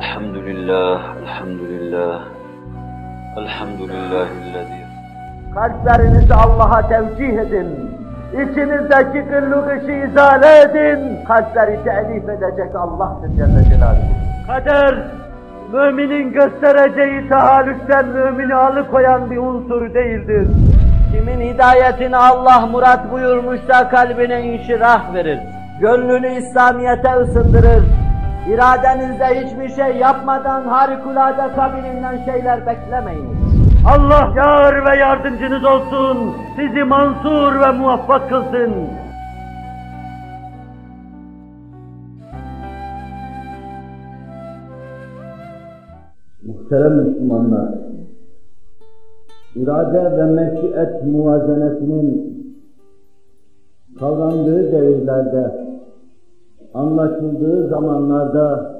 Elhamdülillah, elhamdülillah, elhamdülillahillezî. Kalplerinizi Allah'a tevcih edin. İçinizdeki gırlık işi izale edin. Kalpleri telif edecek Allah'tır Celle Celaluhu. Kader, müminin göstereceği tahallükten mümini alıkoyan bir unsur değildir. Kimin hidayetini Allah murat buyurmuşsa kalbine inşirah verir. Gönlünü İslamiyet'e ısındırır. İradenizde hiçbir şey yapmadan harikulade kabilinden şeyler beklemeyin. Allah yar ve yardımcınız olsun, sizi mansur ve muvaffak kılsın. Muhterem Müslümanlar, irade ve meşiyet muvazenesinin kavrandığı devirlerde, anlaşıldığı zamanlarda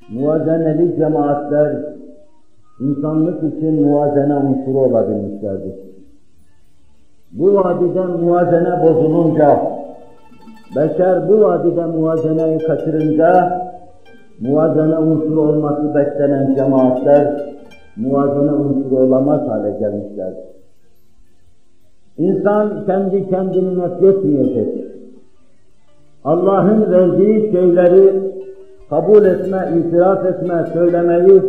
muvazeneli cemaatler insanlık için muvazene unsuru olabilmişlerdir. Bu vadide muvazene bozulunca, beşer bu vadide muvazeneyi kaçırınca, muvazene unsuru olması beklenen cemaatler, muvazene unsuru olamaz hale gelmişlerdir. İnsan kendi kendini nefretmeyecek. Allah'ın verdiği şeyleri kabul etme, itiraf etme, söylemeyi,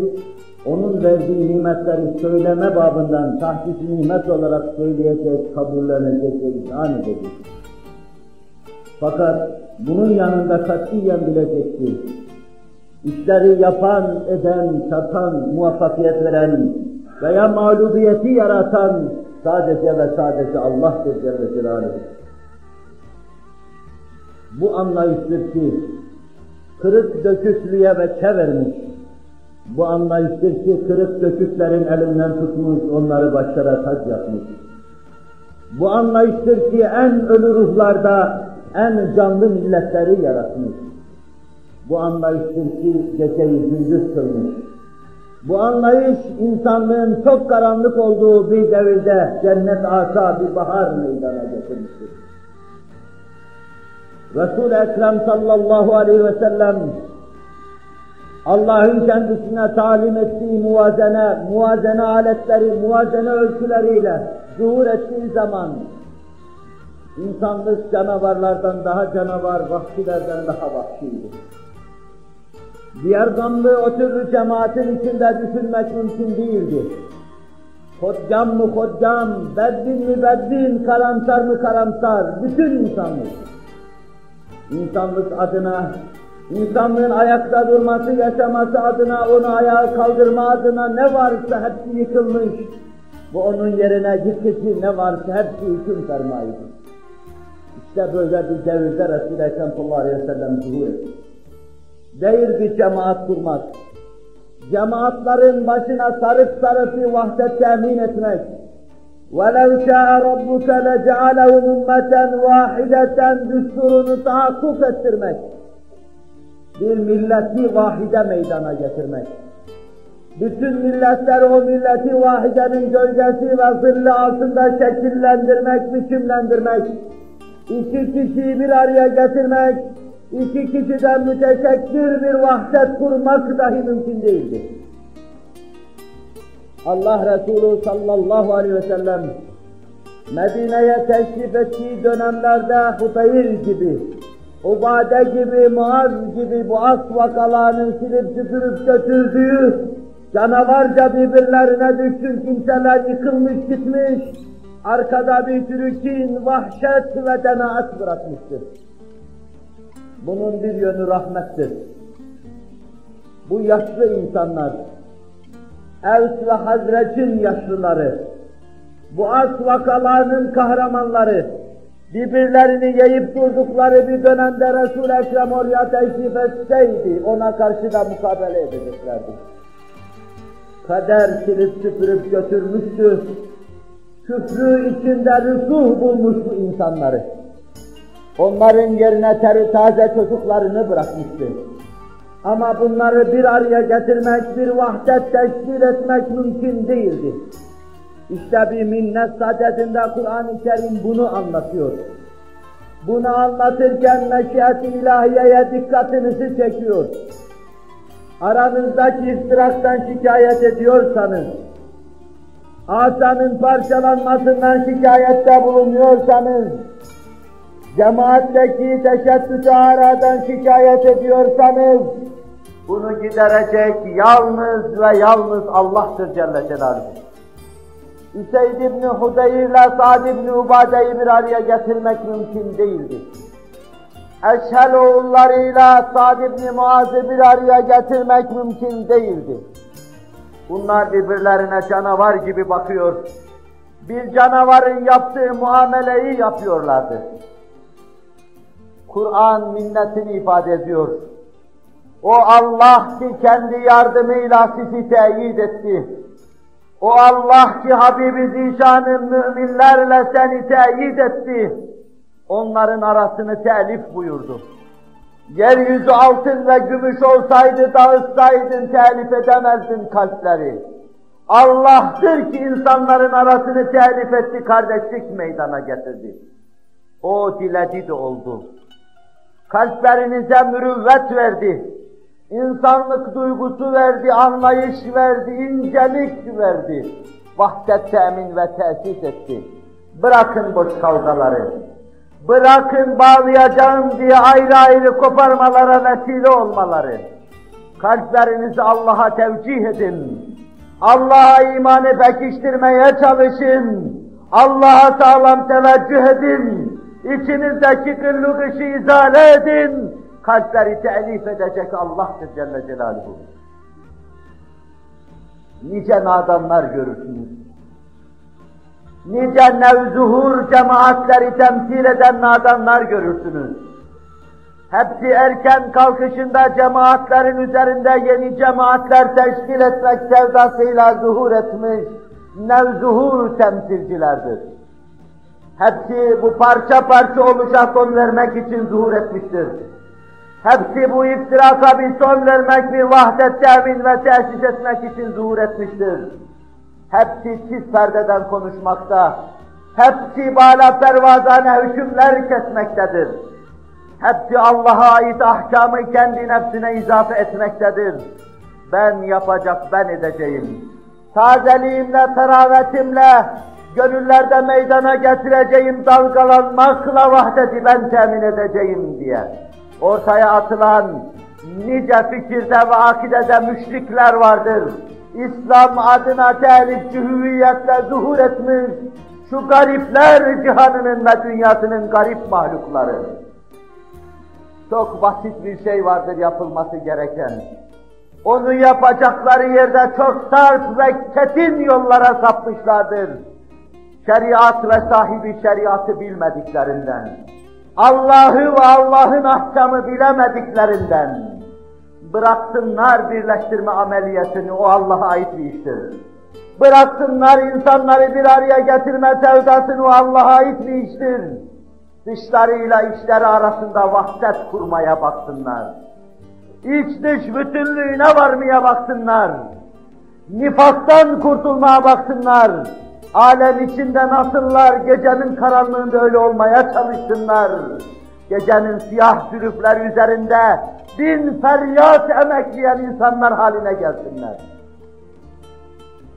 onun verdiği nimetleri söyleme babından tahsis nimet olarak söyleyecek, kabullenecek ve iman edecek. Fakat bunun yanında katiyen bilecektir. İşleri yapan, eden, satan, muvaffakiyet veren veya mağlubiyeti yaratan sadece ve sadece Allah'tır Celle Celaluhu. Bu anlayıştır ki kırık döküklüğe veçe vermiş. Bu anlayıştır ki kırık döküklerin elinden tutmuş, onları başlara tac yapmış. Bu anlayıştır ki en ölü ruhlarda en canlı milletleri yaratmış. Bu anlayıştır ki geceyi gündüz kılmış. Bu anlayış insanlığın çok karanlık olduğu bir devirde cennet asa bir bahar meydana getirmiştir. Resul-i Ekrem sallallahu aleyhi ve sellem Allah'ın kendisine talim ettiği muvazene aletleri, muvazene ölçüleriyle zuhur ettiği zaman insanlık canavarlardan daha canavar, vahşilerden daha vahşiydi. Diğer gamlı o türlü cemaatin içinde düşünmek mümkün değildi. Hodgam mı hodgam, beddin mi beddin, karamsar mı karamsar, bütün insanlık. İnsanlık adına, insanlığın ayakta durması, yaşaması adına, onu ayağa kaldırma adına ne varsa hepsi yıkılmış. Bu onun yerine gittiği ne varsa hepsi hüküm fermayıdır. İşte böyle bir devirde Resul-i Ekrem sallallahu aleyhi ve sellem zuhur etti. Değil bir cemaat kurmak, cemaatlerin başına sarıp bir vahdet temin etmek. وَلَوْ شَاءَ رَبُّكَ لَجَعَلَهُمْ اُمَّةً وَاحِدَةً düsturunu tahakkuk ettirmek. Bir milleti vahide meydana getirmek. Bütün milletler o milleti vahidenin gölgesi ve zilli altında şekillendirmek, biçimlendirmek. İki kişiyi bir araya getirmek, iki kişiden müteşekkir bir vahdet kurmak dahi mümkün değildir. Allah Resulü sallallahu aleyhi ve sellem Medine'ye teşrif ettiği dönemlerde Hudeyr gibi, Ubade gibi, Muaz gibi bu as vakalarının silip süpürüp götürdüğü canavarca birbirlerine düşkün kimseler yıkılmış gitmiş, arkada bir sürü kin, vahşet ve denaat bırakmıştır. Bunun bir yönü rahmettir. Bu yaşlı insanlar, Evs ve Hazreç'in yaşlıları, bu as vakalarının kahramanları, birbirlerini yiyip durdukları bir dönemde Resul-i Ekrem oraya teşrif etseydi, ona karşı da mukabele edeceklerdi. Kader silip süpürüp götürmüştü, küfrü içinde rüsuh bulmuş bu insanları. Onların yerine taze çocuklarını bırakmıştı. Ama bunları bir araya getirmek, bir vahdet teşkil etmek mümkün değildi. İşte bir minnet sadedinde Kur'an-ı Kerim bunu anlatıyor. Bunu anlatırken meşiyet-i ilahiyeye dikkatinizi çekiyor. aranızdaki iftiraktan şikayet ediyorsanız, asanın parçalanmasından şikayette bulunuyorsanız, cemaatteki teşettüt-ü aradan şikayet ediyorsanız, bunu giderecek yalnız ve yalnız Allah'tır Celle Celaluhu. Üseyd İbni Hudeyr ile Sa'd İbni Ubade'yi bir araya getirmek mümkün değildi. Eşhel oğullarıyla Sa'd İbni Muaz'ı bir araya getirmek mümkün değildi. Bunlar birbirlerine canavar gibi bakıyor. Bir canavarın yaptığı muameleyi yapıyorlardı. Kur'an minnetini ifade ediyor. O Allah ki kendi yardımıyla sizi teyit etti. O Allah ki Habibi Zişan'ın müminlerle seni teyit etti. Onların arasını telif buyurdu. Yeryüzü altın ve gümüş olsaydı dağıtsaydın telif edemezdin kalpleri. Allah'tır ki insanların arasını telif etti, kardeşlik meydana getirdi. O diledi de oldu. Kalplerinize mürüvvet verdi. İnsanlık duygusu verdi, anlayış verdi, incelik verdi. Vahdet temin ve tesis etti. Bırakın boş kavgaları. Bırakın bağlayacağım diye ayrı ayrı koparmalara vesile olmaları. Kalplerinizi Allah'a tevcih edin. Allah'a imanı pekiştirmeye çalışın. Allah'a sağlam teveccüh edin. İçinizdeki kırlık işi izale edin. Kalpleri telif edecek Allah'tır Celle Celaluhu. Nice nadanlar görürsünüz. Nice nevzuhur cemaatleri temsil eden nadanlar görürsünüz. Hepsi erken kalkışında cemaatlerin üzerinde yeni cemaatler teşkil etmek sevdasıyla zuhur etmiş nevzuhur temsilcilerdir. Hepsi bu parça parça oluşa son vermek için zuhur etmiştir. Hepsi bu iftiraka bir son vermek, bir vahdet temin ve tesis etmek için zuhur etmiştir. Hepsi çiz perdeden konuşmakta, hepsi bala pervazane hükümler kesmektedir. Hepsi Allah'a ait ahkamı kendi nefsine izafe etmektedir. Ben yapacak, ben edeceğim. Tazeliğimle, teravetimle, gönüllerde meydana getireceğim dalgalanmakla vahdeti ben temin edeceğim diye. Ortaya atılan nice fikirde ve akidede müşrikler vardır. İslam adına telifçi hüviyetle zuhur etmiş şu garipler cihanının ve dünyasının garip mahlukları. Çok basit bir şey vardır yapılması gereken. Onu yapacakları yerde çok sert ve çetin yollara sapmışlardır. Şeriat ve sahibi şeriatı bilmediklerinden. Allah'ı ve Allah'ın ahkamı bilemediklerinden. Bıraksınlar birleştirme ameliyatını, o Allah'a ait bir iştir. Bıraksınlar insanları bir araya getirme sevdasını, o Allah'a ait bir iştir. Dışlarıyla içleri arasında vahdet kurmaya baksınlar. İç dış bütünlüğüne varmaya baksınlar. Nifaktan kurtulmaya baksınlar. Alem içinde nasıllar, gecenin karanlığında öyle olmaya çalışsınlar. Gecenin siyah zülüfleri üzerinde bin feryat emekleyen insanlar haline gelsinler.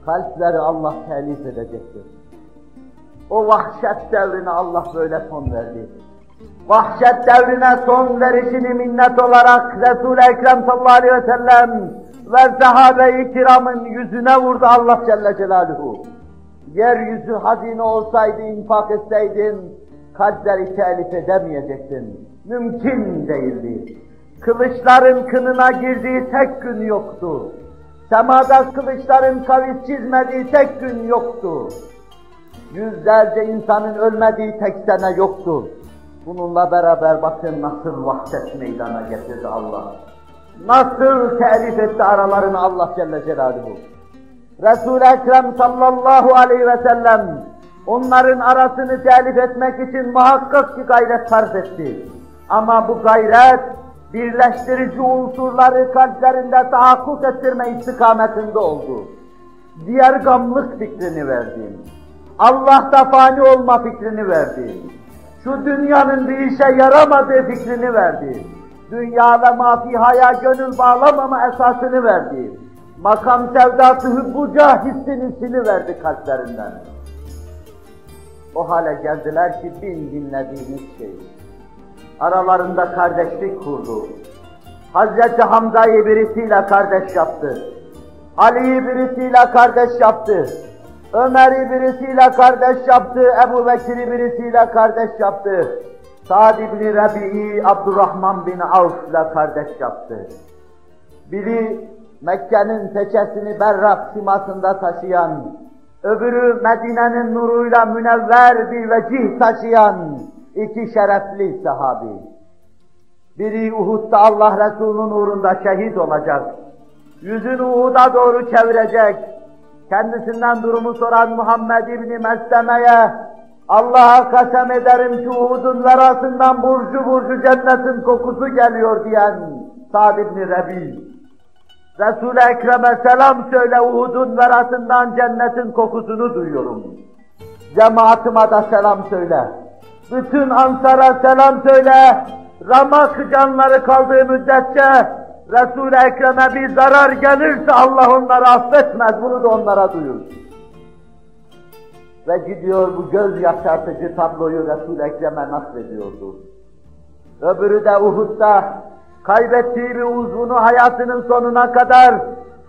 Kalpleri Allah telif edecektir. O vahşet devrine Allah böyle son verdi. Vahşet devrine son verişini minnet olarak Resul-i Ekrem sallallahu aleyhi ve sellem ve sahabe-i kiramın yüzüne vurdu Allah Celle Celaluhu. Yeryüzü hazine olsaydı, infak etseydin, kalpleri telif edemeyecektin. Mümkün değildi. Kılıçların kınına girdiği tek gün yoktu. Semada kılıçların kavis çizmediği tek gün yoktu. Yüzlerce insanın ölmediği tek sene yoktu. Bununla beraber bakın nasıl vahdet meydana getirdi Allah. Nasıl telif etti aralarını Allah Celle Celaluhu. Resul-i Ekrem sallallahu aleyhi ve sellem onların arasını telif etmek için muhakkak ki gayret sarf etti. Ama bu gayret birleştirici unsurları kalplerinde tahakkuk ettirme istikametinde oldu. Diğer gamlık fikrini verdi. Allah'ta fani olma fikrini verdi. Şu dünyanın bir işe yaramadığı fikrini verdi. dünya ve mafihaya gönül bağlamama esasını verdi. Makam sevdatı hübbuca hissini siliverdi kalplerinden. O hale geldiler ki dinlediğimiz şey. Aralarında kardeşlik kurdu. Hazreti Hamza'yı birisiyle kardeş yaptı. Ali'yi birisiyle kardeş yaptı. Ömer'i birisiyle kardeş yaptı. Ebu Bekir'i birisiyle kardeş yaptı. Sa'd ibn Rabi'i Abdurrahman bin Avf'la kardeş yaptı. Biri Mekke'nin teçesini berrak simasında taşıyan, öbürü Medine'nin nuruyla münevver bir vecih taşıyan iki şerefli sahabi. Biri Uhud'da Allah Resulü'nün uğrunda şehit olacak. Yüzünü Uhud'a doğru çevirecek. Kendisinden durumu soran Muhammed İbni Mesleme'ye Allah'a kasem ederim ki Uhud'un verasından burcu burcu cennetin kokusu geliyor diyen Sa'd ibn Rabi. Resul-i Ekrem'e selam söyle, Uhud'un verasından cennetin kokusunu duyuyorum. Cemaatıma da selam söyle. Bütün Ansar'a selam söyle. Ramak canları kaldığı müddetçe Resul-i Ekrem'e bir zarar gelirse Allah onları affetmez. Bunu da onlara duyur. Ve gidiyor bu göz yaşartıcı tabloyu Resul-i Ekrem'e naklediyordu. Öbürü de Uhud'da kaybettiği bir uzvunu hayatının sonuna kadar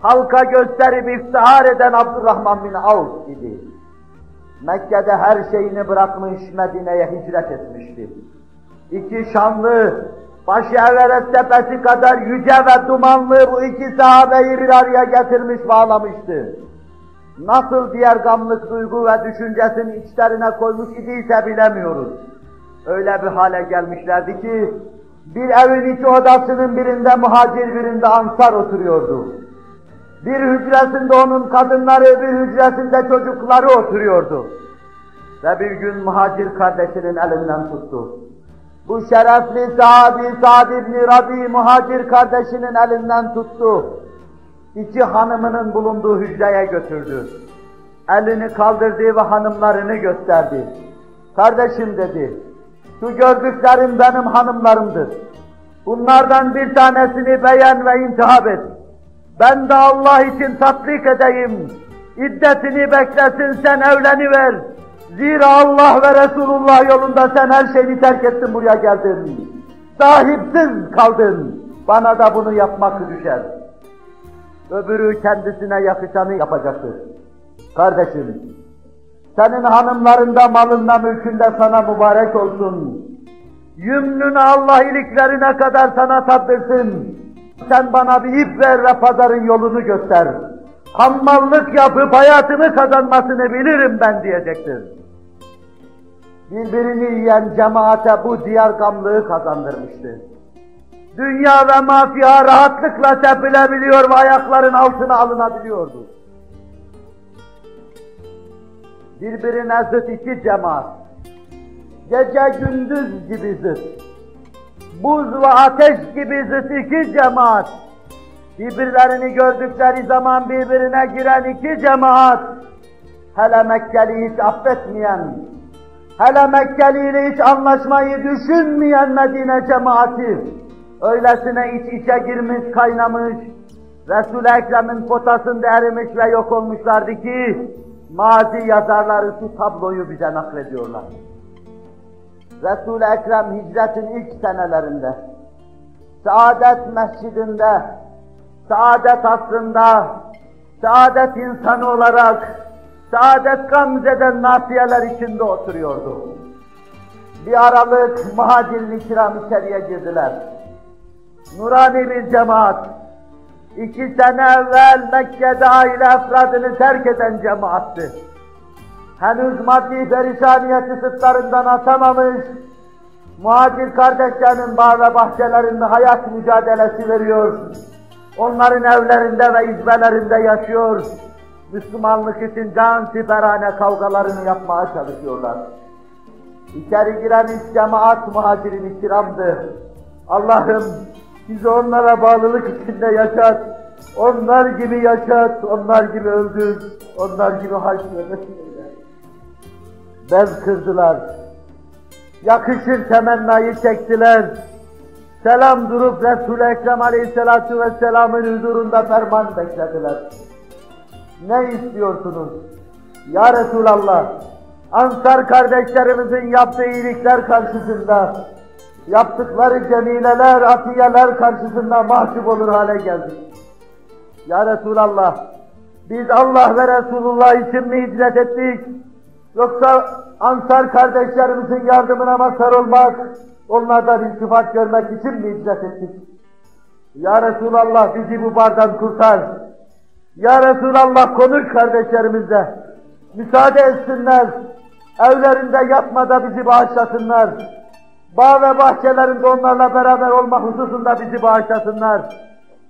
halka gösterip iftihar eden Abdurrahman bin Avf idi. Mekke'de her şeyini bırakmış Medine'ye hicret etmişti. İki şanlı, başı Everest tepesi kadar yüce ve dumanlı bu iki sahabeyi bir araya getirmiş, bağlamıştı. Nasıl diğer gamlık duygu ve düşüncesini içlerine koymuş idiyse bilemiyoruz. Öyle bir hale gelmişlerdi ki, bir evin iki odasının birinde muhacir, birinde ansar oturuyordu. Bir hücresinde onun kadınları, bir hücresinde çocukları oturuyordu. Ve bir gün muhacir kardeşinin elinden tuttu. Bu şerefli sahabi Sa'd ibn Rabi muhacir kardeşinin elinden tuttu. İki hanımının bulunduğu hücreye götürdü. Elini kaldırdı ve hanımlarını gösterdi. Kardeşim dedi, şu gördüklerim benim hanımlarımdır. Bunlardan bir tanesini beğen ve intihap et. Ben de Allah için tatbik edeyim. İddetini beklesin, sen evleniver. Zira Allah ve Resulullah yolunda sen her şeyini terk ettin, buraya geldin. Sahipsiz kaldın. Bana da bunu yapmak düşer. Öbürü kendisine yakışanı yapacaktır. Kardeşim, senin hanımlarında, malında, mülkünde sana mübarek olsun. Yümnünü Allah iliklerine kadar sana tattırsın. Sen bana bir ip ver ve pazarın yolunu göster. Hammallık yapıp hayatımı kazanmasını bilirim ben diyecektir. Birbirini yiyen cemaate bu diyar gamlığı kazandırmıştı. Dünya ve mafya rahatlıkla tepilebiliyor ve ayakların altına alınabiliyordu. Birbirine zıt iki cemaat, gece gündüz gibi zıt, buz ve ateş gibi zıt iki cemaat, birbirlerini gördükleri zaman birbirine giren iki cemaat, hele Mekkeli'yi hiç affetmeyen, hele Mekkeli'yle hiç anlaşmayı düşünmeyen Medine cemaati, öylesine iç içe girmiş, kaynamış, Resul-i Ekrem'in potasında erimiş ve yok olmuşlardı ki, mazi yazarları şu tabloyu bize naklediyorlar. Resul-i Ekrem hicretin ilk senelerinde, Saadet Mescidinde, Saadet asrında, Saadet insanı olarak, Saadet gamzeden nafiyeler içinde oturuyordu. Bir aralık muhacir-i kiram içeriye girdiler. Nurani bir cemaat, 2 sene evvel Mekke'de aile efradını terk eden cemaattı. Henüz maddi perişaniyeti sırtlarından atamamış, muhacir kardeşlerinin bağ ve bahçelerinde hayat mücadelesi veriyor. Onların evlerinde ve izbelerinde yaşıyor. Müslümanlık için can siperhane kavgalarını yapmaya çalışıyorlar. İçeri giren ilk cemaat muhacirin kiramdı. Allah'ım bizi onlara bağlılık içinde yaşat, onlar gibi yaşat, onlar gibi öldür, onlar gibi haşmet. Bez kırdılar, yakışır temennayı çektiler. selam durup Resul-i Ekrem Aleyhisselatü Vesselam'ın huzurunda ferman beklediler. Ne istiyorsunuz? Ya Resulallah, Ansar kardeşlerimizin yaptığı iyilikler karşısında, yaptıkları cemileler, atiyeler karşısında mahcup olur hale geldik. Ya Resulallah, biz Allah ve Resulullah için mi hicret ettik? Yoksa Ansar kardeşlerimizin yardımına mazhar olmak, onlardan iltifat görmek için mi hicret ettik? Ya Resulallah, bizi bu bardan kurtar. Ya Resulallah, konuş kardeşlerimizle. Müsaade etsinler. Evlerinde yatmada bizi bağışlasınlar. Bağ ve bahçelerinde onlarla beraber olma hususunda bizi bağışlasınlar.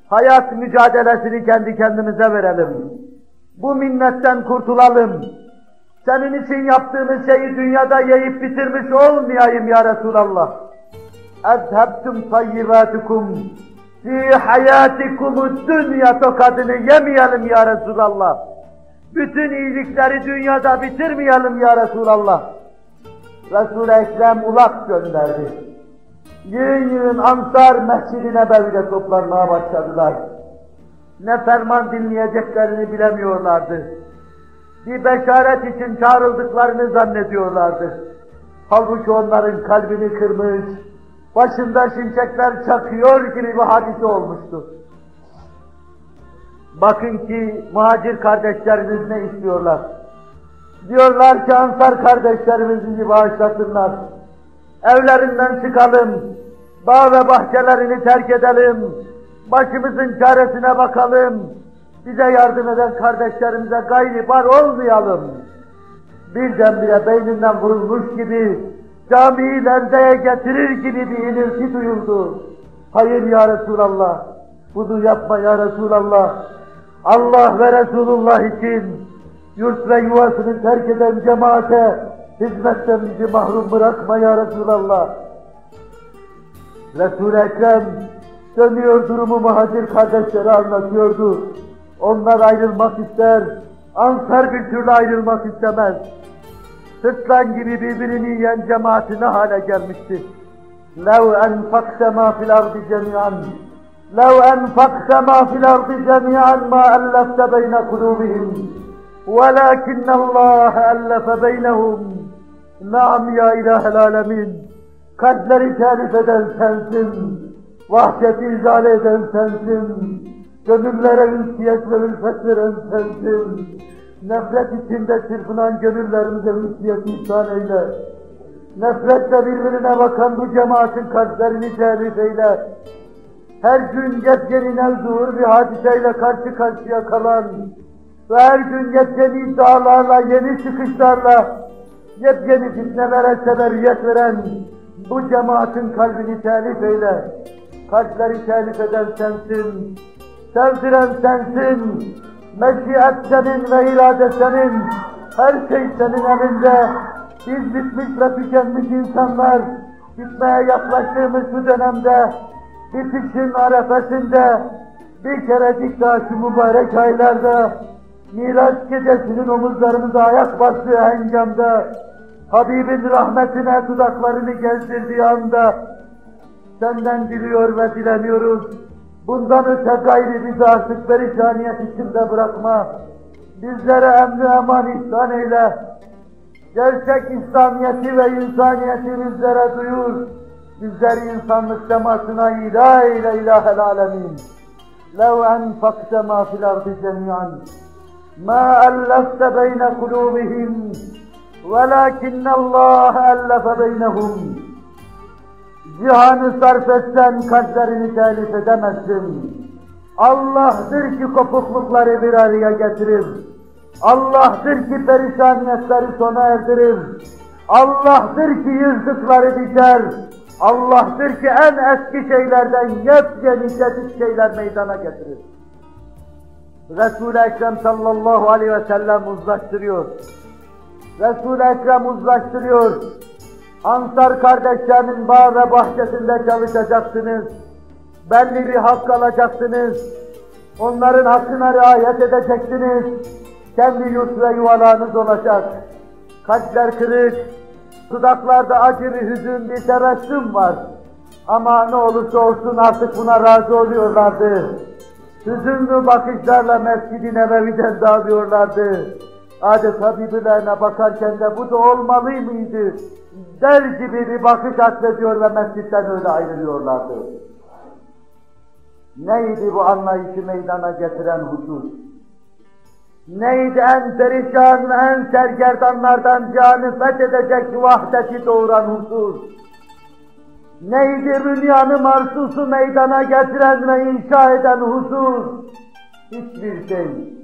Hayat mücadelesini kendi kendimize verelim. Bu minnetten kurtulalım. Senin için yaptığımız şeyi dünyada yiyip bitirmiş olmayayım ya Resulallah. اَذْهَبْتُمْ طَيِّبَاتِكُمْ فِي حَيَاتِكُمُ الدُّنْيَا tokadını yemeyelim ya Resulallah. Bütün iyilikleri dünyada bitirmeyelim ya Resulallah. Resul-i Ekrem ulak gönderdi. Yığın Ansar Mescid-i Nebevi'de toplanmaya başladılar. Ne ferman dinleyeceklerini bilemiyorlardı. Bir beşaret için çağrıldıklarını zannediyorlardı. Halbuki onların kalbini kırmış, başında şimşekler çakıyor gibi bir hadise olmuştu. Bakın ki muhacir kardeşlerimiz ne istiyorlar? Diyorlar ki Ansar kardeşlerimiz bizi bağışlasınlar. Evlerinden çıkalım, bağ ve bahçelerini terk edelim, başımızın çaresine bakalım, bize yardım eden kardeşlerimize gayri bar olmayalım. Birdenbire beyninden vurulmuş gibi, camiyi lerdeye getirir gibi bir inilti duyuldu. Hayır ya Resulallah, bunu yapma ya Resulallah. Allah ve Resulullah için yurt ve yuvasını terk eden cemaate hizmetten bizi mahrum bırakma ya Resulallah. Resul-i Ekrem dönüyor durumu muhacir kardeşlere anlatıyordu. Onlar ayrılmak ister, Ansar bir türlü ayrılmak istemez. Sırtlan gibi birbirini yiyen cemaati ne hale gelmişti. لَوْ أَنْفَقْتَ مَا فِي الْأَرْضِ جَمِيعًا لَوْ أَنْفَقْتَ مَا فِي الْأَرْضِ جَمِيعًا مَا أَلَّفْتَ بَيْنَ قُلُوبِهِمْ وَلَكِنَّ اللّٰهَ أَلَّفَ بَيْنَهُمْ. Naam ya İlahel Alemin, kalpleri telif eden sensin, vahşeti izale eden sensin, gönüllere ünsiyet ve ülfet veren sensin, nefret içinde çırpınan gönüllerimize ünsiyet ihsan eyle, nefretle birbirine bakan bu cemaatin kalplerini telif eyle, her gün yepyeni nevzuhur bir hadiseyle karşı karşıya kalan ve her gün yepyeni iddialarla, yeni çıkışlarla, yepyeni fitnelere seberiyet veren bu cemaatin kalbini telif eyle. Kalpleri telif eden sensin, sevdiren sensin, meşiyet senin ve irade senin, her şey senin elinde. Biz bitmiş ve tükenmiş insanlar, bitmeye yaklaştığımız bu dönemde, bitişin arefesinde, bir kerecik daha şu mübarek aylarda, Miraç gecesinin omuzlarımıza ayak bastığı hengamda, Habibin rahmetine dudaklarını gezdirdiği anda, senden diliyor ve dileniyoruz. Bundan öte gayri bizi artık perişaniyet içinde bırakma. Bizlere emni eman ihsan eyle. Gerçek İslamiyeti ve insaniyeti bizlere duyur. Bizleri insanlık semasına ila eyle ilahel alemin. لَوْ أَنْفَقْتَ مَا فِي الْأَرْضِ جَمِيعًا مَا أَلَّفْتَ بَيْنَ قُلُوبِهِمْ وَلَكِنَّ اللّٰهَ أَلَّفَ بَيْنَهُمْ. Cihanı sarf etsen kalplerini telif edemezsin. Allah'tır ki kopuklukları bir araya getirir. Allah'tır ki perişaniyetleri sona erdirir. Allah'tır ki yırtıkları diker. Allah'tır ki en eski şeylerden yepyeni cedid şeyler meydana getirir. Resul-i Ekrem sallallahu aleyhi ve sellem uzlaştırıyor. Resul-i Ekrem uzlaştırıyor. Ansar kardeşlerinin bağ ve bahçesinde çalışacaksınız. Belli bir hak alacaksınız. Onların hakkına riayet edeceksiniz. Kendi yurt ve yuvalarınız olacak. Kalpler kırık, dudaklarda acı bir hüzün, bir tebessüm var. Ama ne olursa olsun artık buna razı oluyorlardı. Hüzünlü bakışlarla Mescid-i Nebevi'den dağılıyorlardı. Adeta birbirlerine bakarken de bu da olmalı mıydı der gibi bir bakış atfediyor ve mescitten öyle ayrılıyorlardı. Neydi bu anlayışı meydana getiren husus? Neydi en perişan ve en sergerdanlardan canı fethedecek vahdeti doğuran husus? Neydi dünyanı marsusu meydana getiren ve inşa eden husus? Hiçbir şey.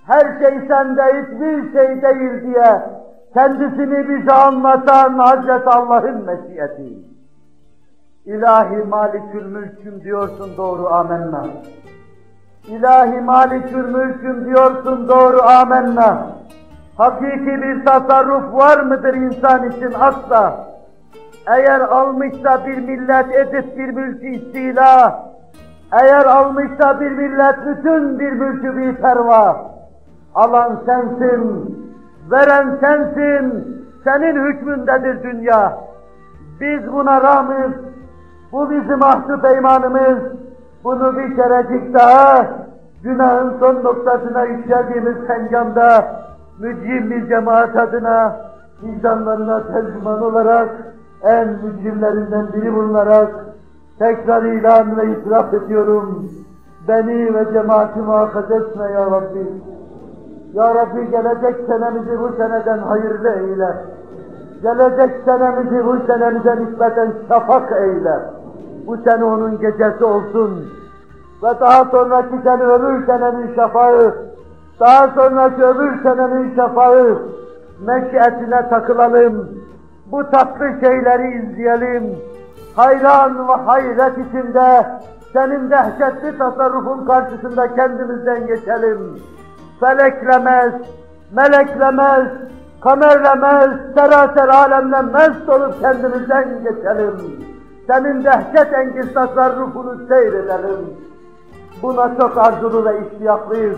Her şey sende, hiçbir şey değil diye kendisini bize anlatan Hazreti Allah'ın meşiyeti. İlahi Malikül Mülküm diyorsun, doğru, amenna. İlahi Malikül Mülküm diyorsun, doğru, amenna. Hakiki bir tasarruf var mıdır insan için? Asla. Eğer almışsa bir millet edip bir mülkü istila, eğer almışsa bir millet bütün bir mülkü bir perva, alan sensin, veren sensin, senin hükmündedir dünya. Biz buna rağmen, bu bizim mahsup eymanımız, bunu bir kerecik daha, günahın son noktasına yükseldiğimiz hengamda, mücrim bir cemaat adına, vicdanlarına tercüman olarak, en mücrimlerinden biri bulunarak, tekrar ilan ve itiraf ediyorum, beni ve cemaati muhafaza etme ya Rabbi. Ya Rabbi, gelecek senemizi bu seneden hayırlı eyle. Gelecek senemizi bu senemize nispeten şafak eyle. Bu sene onun gecesi olsun. Ve daha sonraki sene öbür senenin şafağı, daha sonraki öbür senenin şafağı, meşiyetine takılalım. Bu tatlı şeyleri izleyelim. Hayran ve hayret içinde, senin dehşetli tasarrufun karşısında kendimizden geçelim. Feleklemez, meleklemez, kamerlemez, seraser alemle mest olup kendimizden geçelim. Senin dehşet engiz tasarrufunu seyredelim. Buna çok arzulu ve iştiyaklıyız.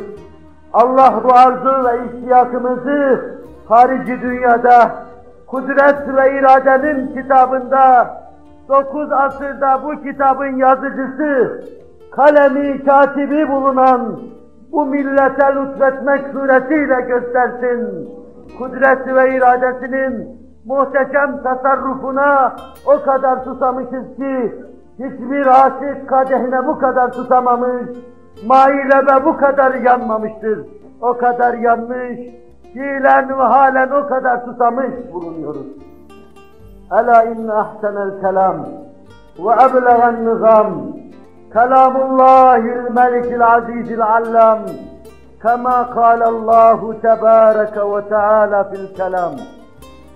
Allah bu arzu ve iştiyakımızı harici dünyada, Kudret ve İradenin kitabında, 9 asırda bu kitabın yazıcısı, kalemi katibi bulunan bu millete lütfetmek suretiyle göstersin. Kudret ve iradesinin muhteşem tasarrufuna o kadar susamışız ki, hiçbir aşık kadehine bu kadar susamamış, mailebe bu kadar yanmamıştır. O kadar yanmış, fiilen ve halen o kadar susamış bulunuyoruz. Ela inne ahsenel kelam ve eblegan nizam kelamullahil melikil azizil allam kema kâlallahu tebâreke ve teâlâ fil kelam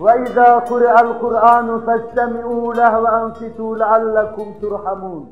ve izâ kuri'al Kur'anu festemi'û leh ve ansitû leallekum turhamun.